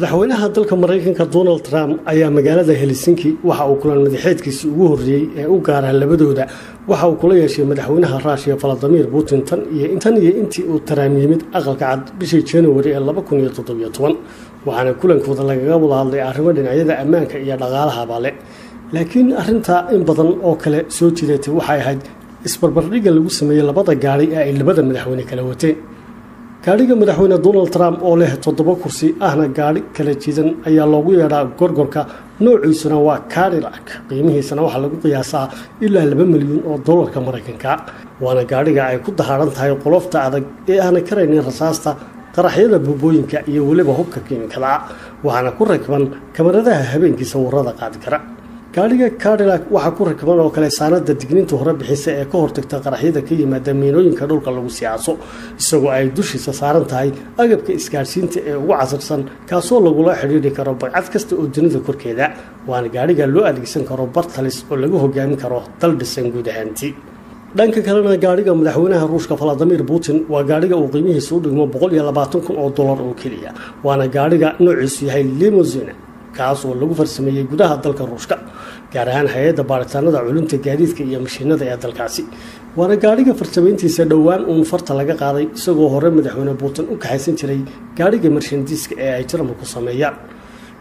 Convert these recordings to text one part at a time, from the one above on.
madaxweynaha dalka Mareykanka Donald Trump ayaa magaalada Helsinki waxa uu kulan madaxeedkiisii ugu horeeyay ee u gaara labadooda waxa uu kula yeeshay madaxweynaha Russia Vladimir Putin intii uu Trump yimid aqalka cad bishii January 2017 waxaana kulankooda lagaga wada hadlay arrimo dhinacyada ammaanka iyo dhaqaalaha bale laakiin arinta in badan oo kale soo jireetay waxay ahayd isbarbardhigga lagu sameeyay labada gaari ee ay labada madaxweyne kala wateen gaariga madaxweyne Donald Trump oo leh 7 kursi ahna gaari kala jiidan ayaa loogu yeeraa gorgorka noociisuna waa Cadillac qiimihiisana waxa lagu qiyaasaa ilaa $2 milyan oo Mareykanka waana gaariga ay ku dahaaran tahay qolofta adag ee aan karaynin rasaasta qaraxyada buubooyinka iyo waliba hubka kiimikada waxaana ku rakban kamaradaha habeenkii sawirada qaadi kara gaariga Cadillac waxa ku rakban oo kale saanada digniinta hore bixisa ee ka hortagta qaraxyada ka yimaada miinooyinka dhulka lagu siyaaso isagoo ay dushiisa saaran tahay agabka isgaarsiinta ee ugu casarsan kaasoo lagu la xiriiri karo bacad kasta oo dunida korkeeda waana gaariga loo adeegsan karo bartalis oo lagu hogaamin karo dal dhisan guud ahaantii dhanka kalena gaariga madaxweynaha Ruushka Vladimir Putin waa gaariga uu qiimihiisu u dhigmo $120,000 oo kaliya waana gaariga noociisu yahay limousine kaas oo lagu farsameeyay gudaha dalka Ruushka gaar ahaan hay'adda baaritaanada culunta gaadiidka iyo mashiinada ee dalkaasi waana gaariga farsameyntiisa dhawaan farta laga qaaday isagoo hore madaxweyne Putin u kaxaysan jiray gaariga Mercedes ee ay Jarmalku ku sameeyaan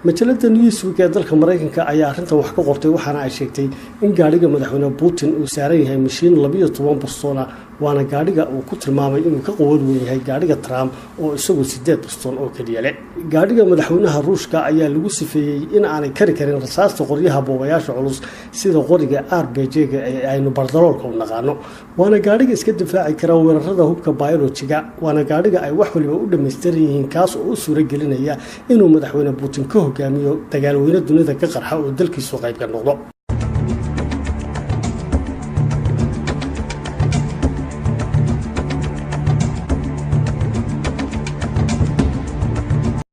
majalada Newsweek ee dalka Mareykanka ayaa arintan wax ka qortay waxaana ay sheegtay in gaariga madaxweyne Putin uu saaran yahay mashiin 12 bastoona waana gaariga uu ku tilmaamay inuu ka quwad weyn yahay gaariga Trump oo isagu 8 bastoon oo kaliya leh gaariga madaxweynaha Ruushka ayaa lagu sifeeyay in aanay kari karin rasaasta qoryaha boobayaasha culus sida qoriga RPG-ga ee aynu bardaloolka u naqaano waana gaariga iska difaaci kara weerarada hubka biologiga waana gaariga ay wax waliba u dhameystiran yihiin kaas oo u suura gelinaya inuu madaxweyne Putin ka hogaamiyo dagaalweyne dunida ka qarxa oo dalkiisu qayb ka noqdo